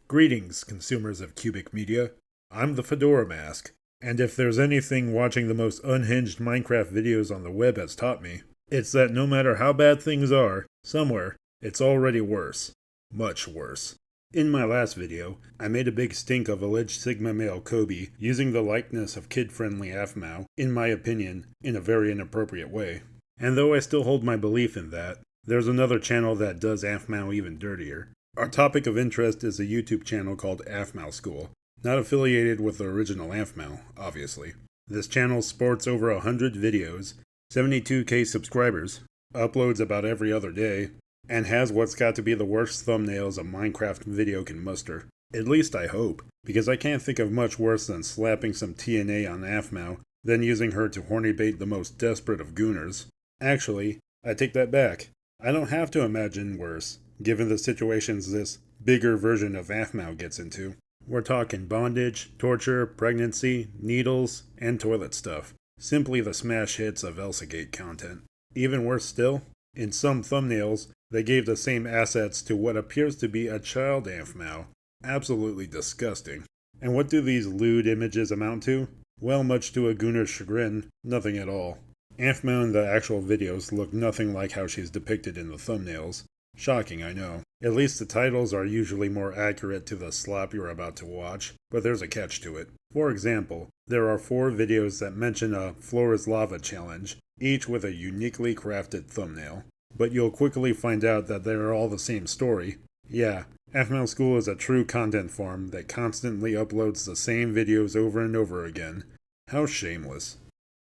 Greetings, consumers of cubic media. I'm the FedoraMask, and if there's anything watching the most unhinged Minecraft videos on the web has taught me, it's that no matter how bad things are, somewhere, it's already worse. Much worse. In my last video, I made a big stink of alleged Sigma male Kobe using the likeness of kid-friendly Aphmau, in my opinion, in a very inappropriate way. And though I still hold my belief in that, there's another channel that does Aphmau even dirtier. Our topic of interest is a YouTube channel called Aphmau School, not affiliated with the original Aphmau, obviously. This channel sports over 100 videos, 72k subscribers, uploads about every other day, and has what's got to be the worst thumbnails a Minecraft video can muster. At least I hope, because I can't think of much worse than slapping some TNA on Aphmau, then using her to horny bait the most desperate of gooners. Actually, I take that back. I don't have to imagine worse, given the situations this bigger version of Aphmau gets into. We're talking bondage, torture, pregnancy, needles, and toilet stuff. Simply the smash hits of Elsagate content. Even worse still, in some thumbnails, they gave the same assets to what appears to be a child Aphmau. Absolutely disgusting. And what do these lewd images amount to? Well, much to a gooner's chagrin, nothing at all. Aphmau in the actual videos look nothing like how she's depicted in the thumbnails. Shocking, I know. At least the titles are usually more accurate to the slop you're about to watch, but there's a catch to it. For example, there are 4 videos that mention a floor is lava challenge, each with a uniquely crafted thumbnail. But you'll quickly find out that they are all the same story. Yeah, Aphmau School is a true content farm that constantly uploads the same videos over and over again. How shameless.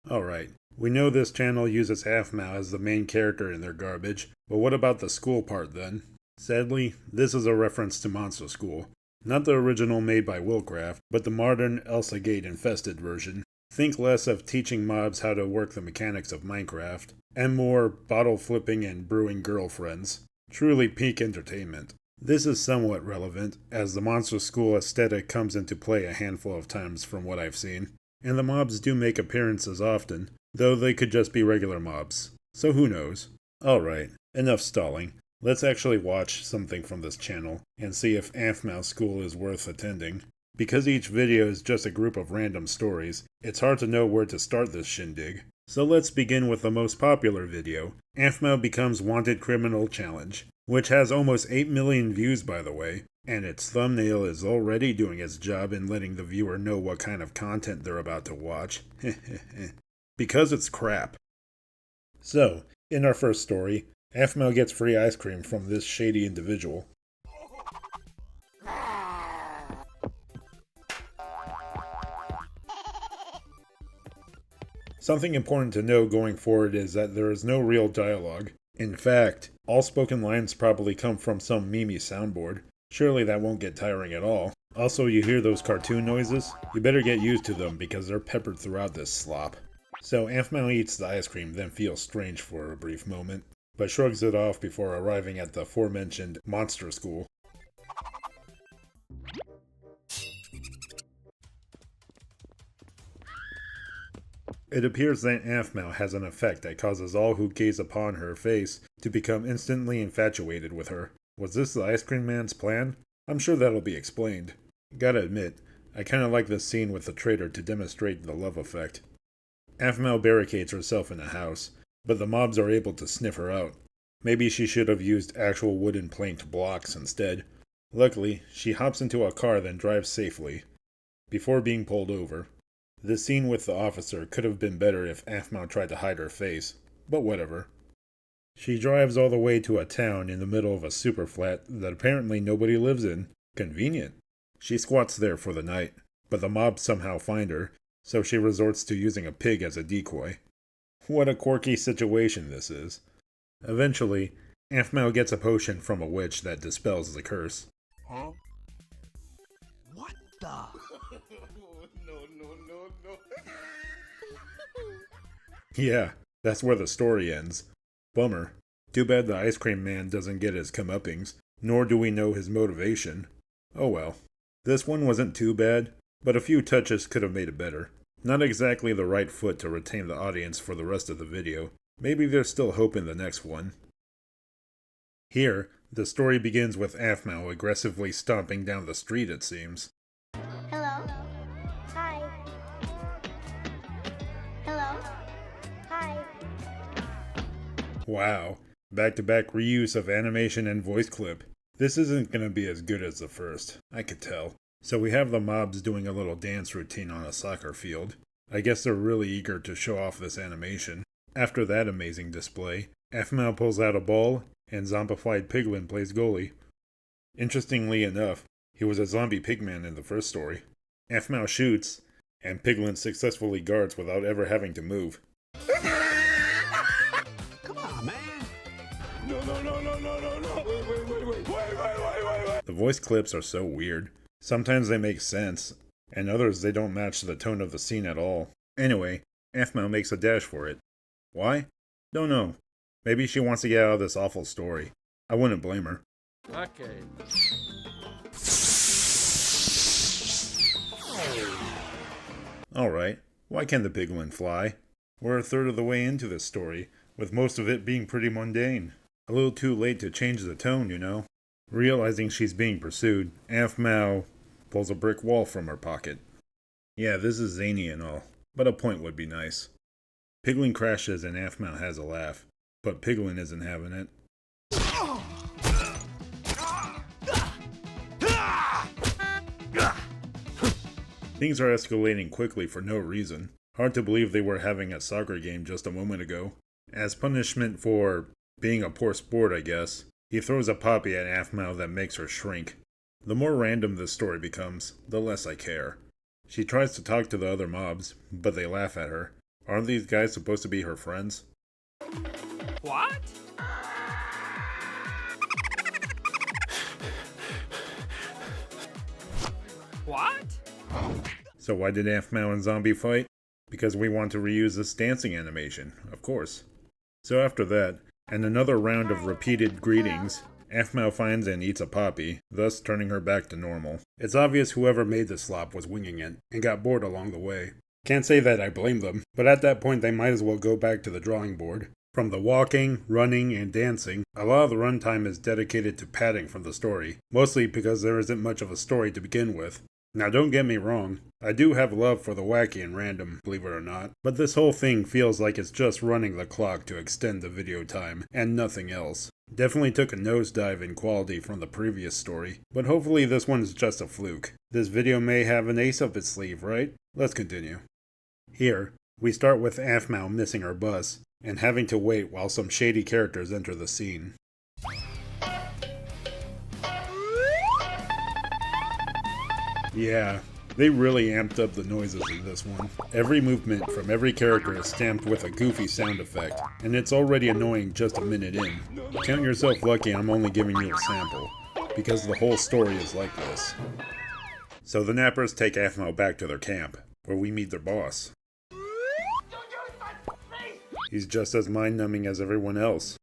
Alright, we know this channel uses Aphmau as the main character in their garbage, but what about the school part then? Sadly, this is a reference to Monster School. Not the original made by Willcraft, but the modern Elsagate-infested version. Think less of teaching mobs how to work the mechanics of Minecraft, and more bottle flipping and brewing girlfriends. Truly peak entertainment. This is somewhat relevant, as the Monster School aesthetic comes into play a handful of times from what I've seen. And the mobs do make appearances often, though they could just be regular mobs. So who knows? Alright, enough stalling. Let's actually watch something from this channel, and see if Aphmau School is worth attending. Because each video is just a group of random stories, it's hard to know where to start this shindig. So let's begin with the most popular video, Aphmau Becomes Wanted Criminal Challenge, which has almost 8 million views by the way, and its thumbnail is already doing its job in letting the viewer know what kind of content they're about to watch. Because it's crap. So, in our first story, Aphmau gets free ice cream from this shady individual. Something important to know going forward is that there is no real dialogue. In fact, all spoken lines probably come from some meme soundboard. Surely that won't get tiring at all. Also, you hear those cartoon noises? You better get used to them because they're peppered throughout this slop. So Aphmau eats the ice cream, then feels strange for a brief moment, but shrugs it off before arriving at the aforementioned Monster School. It appears that Aphmau has an effect that causes all who gaze upon her face to become instantly infatuated with her. Was this the Ice Cream Man's plan? I'm sure that'll be explained. Gotta admit, I kinda like this scene with the traitor to demonstrate the love effect. Aphmau barricades herself in a house, but the mobs are able to sniff her out. Maybe she should have used actual wooden planked blocks instead. Luckily, she hops into a car then drives safely, before being pulled over. This scene with the officer could have been better if Aphmau tried to hide her face, but whatever. She drives all the way to a town in the middle of a super flat that apparently nobody lives in. Convenient. She squats there for the night, but the mobs somehow find her, so she resorts to using a pig as a decoy. What a quirky situation this is. Eventually, Aphmau gets a potion from a witch that dispels the curse. Huh? What the? No. Yeah, that's where the story ends. Bummer. Too bad the ice cream man doesn't get his comeuppings, nor do we know his motivation. Oh well. This one wasn't too bad, but a few touches could have made it better. Not exactly the right foot to retain the audience for the rest of the video. Maybe there's still hope in the next one. Here, The story begins with Aphmau aggressively stomping down the street, it seems. Hello. Hi. Hello. Hi. Wow, back-to-back reuse of animation and voice clip. This isn't gonna be as good as the first, I could tell. So we have the mobs doing a little dance routine on a soccer field. I guess they're really eager to show off this animation. After that amazing display, Aphmau pulls out a ball, and zombified Piglin plays goalie. Interestingly enough, he was a zombie pigman in the first story. Aphmau shoots, and Piglin successfully guards without ever having to move. Come on, man. No. Wait. The voice clips are so weird. Sometimes they make sense, and others they don't match the tone of the scene at all. Anyway, Aphmau makes a dash for it. Why? Don't know. Maybe she wants to get out of this awful story. I wouldn't blame her. Okay. Alright, why can't the piglin fly? We're a third of the way into this story, with most of it being pretty mundane. A little too late to change the tone, you know? Realizing she's being pursued, Aphmau pulls a brick wall from her pocket. Yeah, this is zany and all, but a point would be nice. Piglin crashes and Aphmau has a laugh, but Piglin isn't having it. Things are escalating quickly for no reason. Hard to believe they were having a soccer game just a moment ago. As punishment for being a poor sport, I guess, he throws a poppy at Aphmau that makes her shrink. The more random this story becomes, the less I care. She tries to talk to the other mobs, but they laugh at her. Aren't these guys supposed to be her friends? What? What? So why did Aphmau and Zombie fight? Because we want to reuse this dancing animation, of course. So after that, and another round of repeated greetings, Aphmau finds and eats a poppy, thus turning her back to normal. It's obvious whoever made the slop was winging it, and got bored along the way. Can't say that I blame them, but at that point they might as well go back to the drawing board. From the walking, running, and dancing, a lot of the runtime is dedicated to padding from the story, mostly because there isn't much of a story to begin with. Now don't get me wrong, I do have love for the wacky and random, believe it or not, but this whole thing feels like it's just running the clock to extend the video time, and nothing else. Definitely took a nosedive in quality from the previous story, but hopefully this one is just a fluke. This video may have an ace up its sleeve, right? Let's continue. Here, we start with Aphmau missing her bus, and having to wait while some shady characters enter the scene. Yeah, they really amped up the noises in this one. Every movement from every character is stamped with a goofy sound effect, and it's already annoying just a minute in. Count yourself lucky I'm only giving you a sample, because the whole story is like this. So the nappers take Aphmau back to their camp, where we meet their boss. He's just as mind-numbing as everyone else.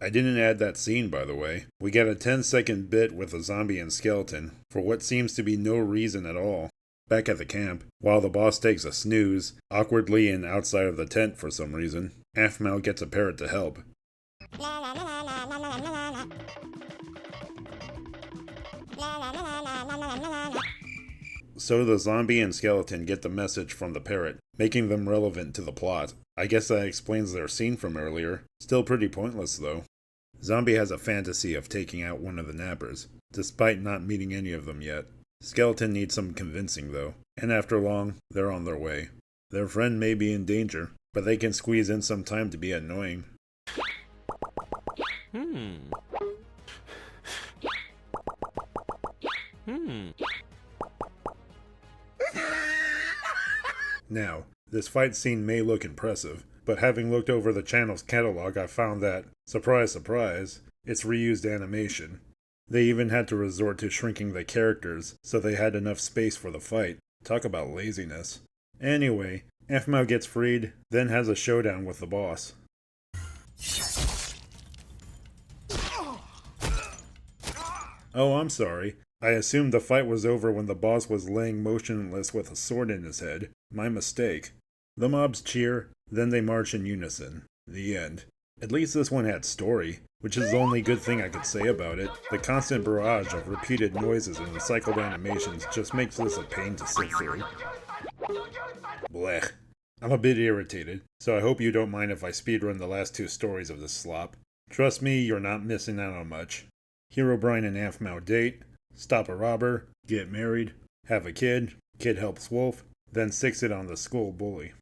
I didn't add that scene, by the way. We get a 10-second bit with a zombie and skeleton, for what seems to be no reason at all. Back at the camp, while the boss takes a snooze, awkwardly and outside of the tent for some reason, Aphmau gets a parrot to help. So the zombie and skeleton get the message from the parrot, making them relevant to the plot. I guess that explains their scene from earlier. Still pretty pointless though. Zombie has a fantasy of taking out one of the nappers, despite not meeting any of them yet. Skeleton needs some convincing though, and after long, they're on their way. Their friend may be in danger, but they can squeeze in some time to be annoying. Now, this fight scene may look impressive, but having looked over the channel's catalog I found that, surprise surprise, it's reused animation. They even had to resort to shrinking the characters so they had enough space for the fight. Talk about laziness. Anyway, Aphmau gets freed, then has a showdown with the boss. Oh, I'm sorry. I assumed the fight was over when the boss was laying motionless with a sword in his head. My mistake. The mobs cheer, then they march in unison. The end. At least this one had story, which is the only good thing I could say about it. The constant barrage of repeated noises and recycled animations just makes this a pain to sit through. Blech. I'm a bit irritated, so I hope you don't mind if I speedrun the last two stories of this slop. Trust me, you're not missing out on much. Herobrine and Aphmau date, stop a robber, get married, have a kid helps Wolf, then six it on the school bully.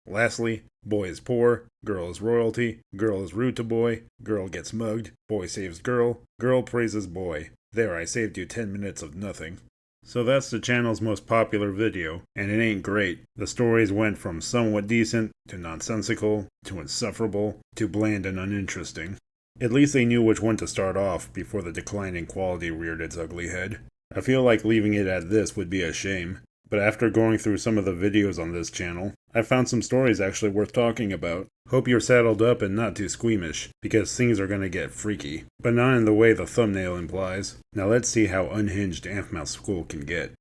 Lastly, boy is poor, girl is royalty, girl is rude to boy, girl gets mugged, boy saves girl praises boy. There, I saved you 10 minutes of nothing. So that's the channel's most popular video, and it ain't great. The stories went from somewhat decent, to nonsensical, to insufferable, to bland and uninteresting. At least they knew which one to start off before the decline in quality reared its ugly head. I feel like leaving it at this would be a shame, but after going through some of the videos on this channel, I found some stories actually worth talking about. Hope you're saddled up and not too squeamish, because things are gonna get freaky, but not in the way the thumbnail implies. Now let's see how unhinged Aphmau's school can get.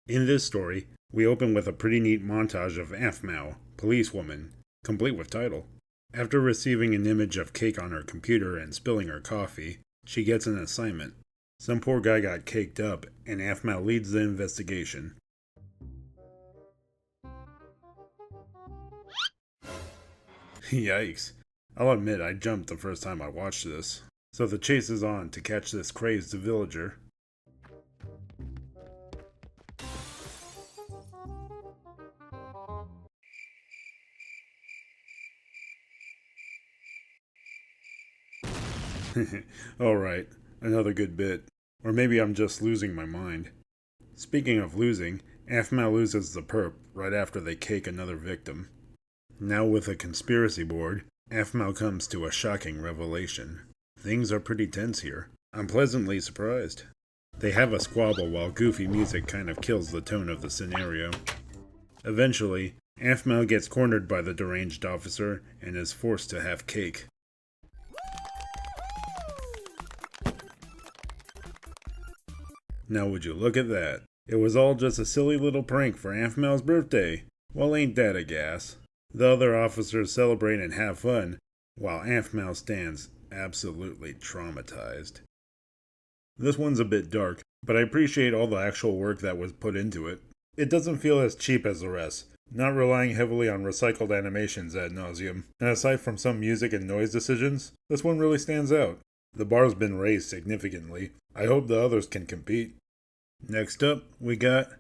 In this story, we open with a pretty neat montage of Aphmau, policewoman, complete with title. After receiving an image of cake on her computer and spilling her coffee, she gets an assignment. Some poor guy got caked up, and Aphmau leads the investigation. Yikes. I'll admit I jumped the first time I watched this. So the chase is on to catch this crazed villager. Alright, another good bit. Or maybe I'm just losing my mind. Speaking of losing, Aphmau loses the perp right after they cake another victim. Now with a conspiracy board, Aphmau comes to a shocking revelation. Things are pretty tense here. I'm pleasantly surprised. They have a squabble while goofy music kind of kills the tone of the scenario. Eventually, Aphmau gets cornered by the deranged officer and is forced to have cake. Now would you look at that? It was all just a silly little prank for Aphmau's birthday. Well, ain't that a gas? The other officers celebrate and have fun, while Aphmau stands absolutely traumatized. This one's a bit dark, but I appreciate all the actual work that was put into it. It doesn't feel as cheap as the rest, not relying heavily on recycled animations ad nauseum. And aside from some music and noise decisions, this one really stands out. The bar's been raised significantly. I hope the others can compete. Next up, we got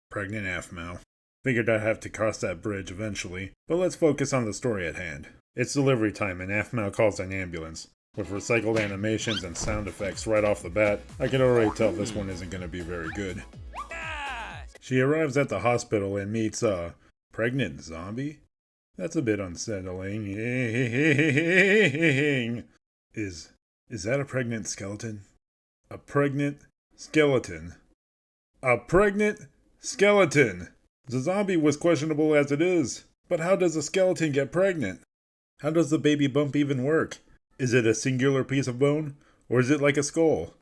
Pregnant Aphmau. Figured I'd have to cross that bridge eventually, but let's focus on the story at hand. It's delivery time and Aphmau calls an ambulance. With recycled animations and sound effects right off the bat, I can already tell this one isn't going to be very good. She arrives at the hospital and meets a pregnant zombie? That's a bit unsettling. Is that a pregnant skeleton? A pregnant skeleton. A pregnant skeleton! The zombie was questionable as it is, but how does a skeleton get pregnant? How does the baby bump even work? Is it a singular piece of bone, or is it like a skull?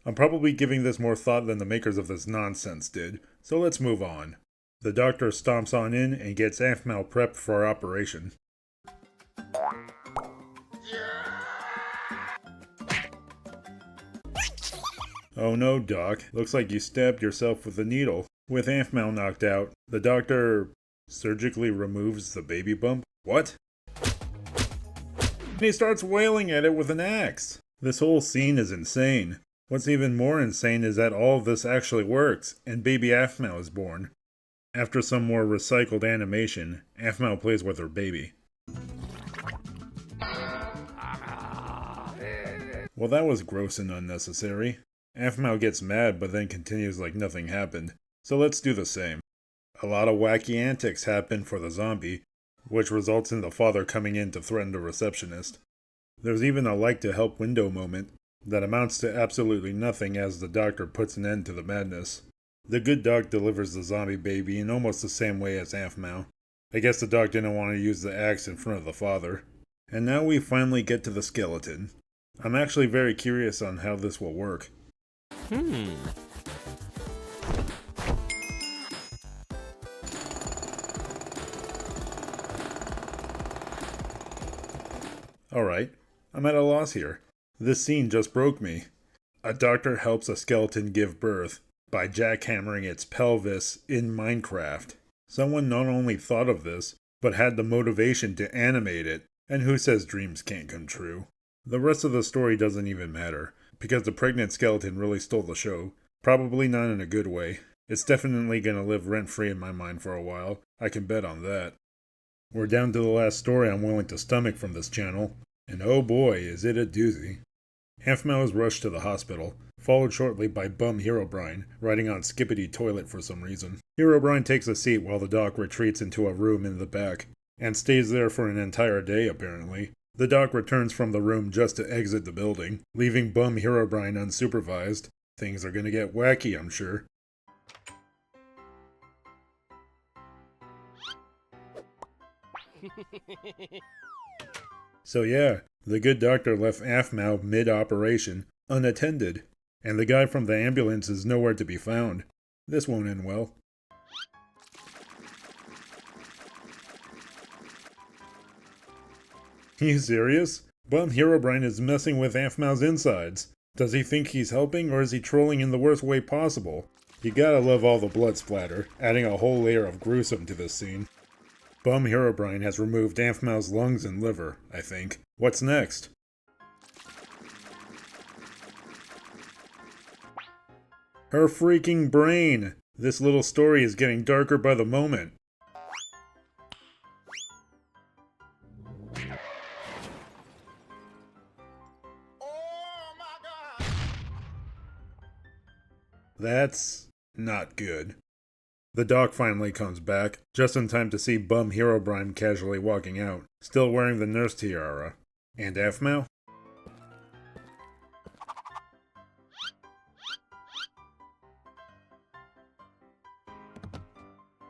I'm probably giving this more thought than the makers of this nonsense did, so let's move on. The doctor stomps on in and gets Aphmau prepped for our operation. Oh no, Doc. Looks like you stabbed yourself with a needle. With Aphmau knocked out, the doctor surgically removes the baby bump. What? And he starts wailing at it with an axe. This whole scene is insane. What's even more insane is that all of this actually works, and baby Aphmau is born. After some more recycled animation, Aphmau plays with her baby. Well, that was gross and unnecessary. Aphmau gets mad but then continues like nothing happened. So let's do the same. A lot of wacky antics happen for the zombie, which results in the father coming in to threaten the receptionist. There's even a like to help window moment that amounts to absolutely nothing as the doctor puts an end to the madness. The good doc delivers the zombie baby in almost the same way as Aphmau. I guess the doc didn't want to use the axe in front of the father. And now we finally get to the skeleton. I'm actually very curious on how this will work. Alright, I'm at a loss here. This scene just broke me. A doctor helps a skeleton give birth by jackhammering its pelvis in Minecraft. Someone not only thought of this, but had the motivation to animate it, and who says dreams can't come true? The rest of the story doesn't even matter, because the pregnant skeleton really stole the show. Probably not in a good way. It's definitely gonna live rent-free in my mind for a while, I can bet on that. We're down to the last story I'm willing to stomach from this channel, and oh boy, is it a doozy. Aphmau is rushed to the hospital, followed shortly by bum Herobrine, riding on Skippity Toilet for some reason. Herobrine takes a seat while the doc retreats into a room in the back, and stays there for an entire day apparently. The doc returns from the room just to exit the building, leaving bum Herobrine unsupervised. Things are gonna get wacky, I'm sure. So yeah, the good doctor left Aphmau mid-operation, unattended, and the guy from the ambulance is nowhere to be found. This won't end well. You serious? Bum Herobrine is messing with Aphmau's insides. Does he think he's helping, or is he trolling in the worst way possible? You gotta love all the blood splatter, adding a whole layer of gruesome to this scene. Bum Herobrine has removed Aphmau's lungs and liver, I think. What's next? Her freaking brain! This little story is getting darker by the moment. That's not good. The doc finally comes back, just in time to see bum Herobrine casually walking out, still wearing the nurse tiara. And Aphmau?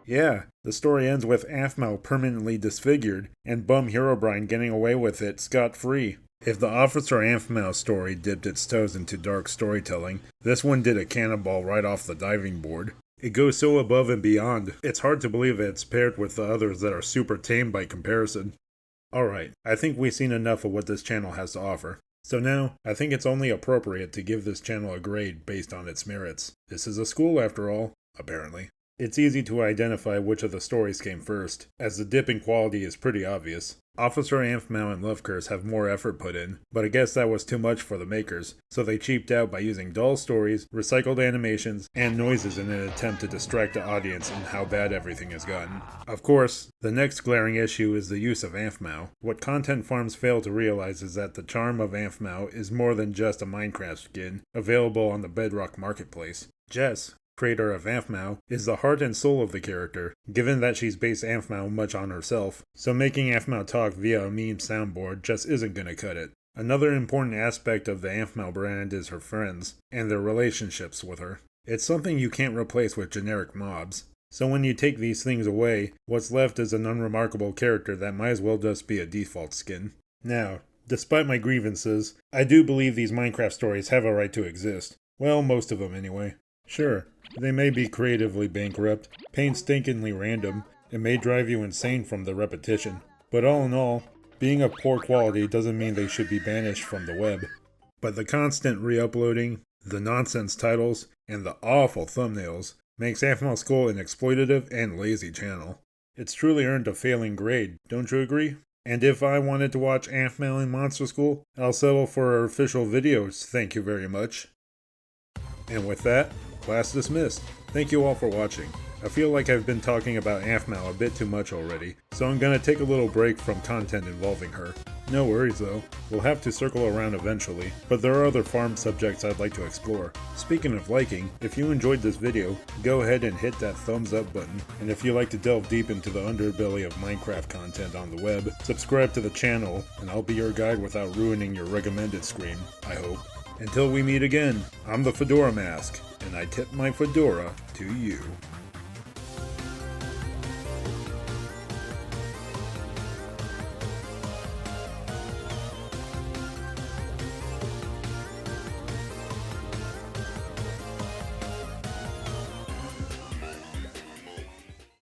Yeah, the story ends with Aphmau permanently disfigured, and bum Herobrine getting away with it scot-free. If the Officer Aphmau story dipped its toes into dark storytelling, this one did a cannonball right off the diving board. It goes so above and beyond, it's hard to believe it's paired with the others that are super tame by comparison. Alright, I think we've seen enough of what this channel has to offer. So now, I think it's only appropriate to give this channel a grade based on its merits. This is a school after all, apparently. It's easy to identify which of the stories came first, as the dip in quality is pretty obvious. Officer Aphmau and Love Curse have more effort put in, but I guess that was too much for the makers, so they cheaped out by using dull stories, recycled animations, and noises in an attempt to distract the audience in how bad everything has gotten. Of course, the next glaring issue is the use of Aphmau. What content farms fail to realize is that the charm of Aphmau is more than just a Minecraft skin, available on the Bedrock Marketplace. Jess, creator of Aphmau, is the heart and soul of the character, given that she's based Aphmau much on herself, so making Aphmau talk via a meme soundboard just isn't gonna cut it. Another important aspect of the Aphmau brand is her friends, and their relationships with her. It's something you can't replace with generic mobs. So when you take these things away, what's left is an unremarkable character that might as well just be a default skin. Now, despite my grievances, I do believe these Minecraft stories have a right to exist. Well, most of them anyway. Sure, they may be creatively bankrupt, painstakingly random, and may drive you insane from the repetition. But all in all, being of poor quality doesn't mean they should be banished from the web. But the constant re-uploading, the nonsense titles, and the awful thumbnails makes Aphmau School an exploitative and lazy channel. It's truly earned a failing grade, don't you agree? And if I wanted to watch Aphmau in Monster School, I'll settle for her official videos, thank you very much. And with that, class dismissed. Thank you all for watching. I feel like I've been talking about Aphmau a bit too much already, so I'm gonna take a little break from content involving her. No worries though, we'll have to circle around eventually, but there are other farm subjects I'd like to explore. Speaking of liking, if you enjoyed this video, go ahead and hit that thumbs up button, and if you like to delve deep into the underbelly of Minecraft content on the web, subscribe to the channel, and I'll be your guide without ruining your recommended screen, I hope. Until we meet again, I'm the FedoraMask, and I tip my fedora to you.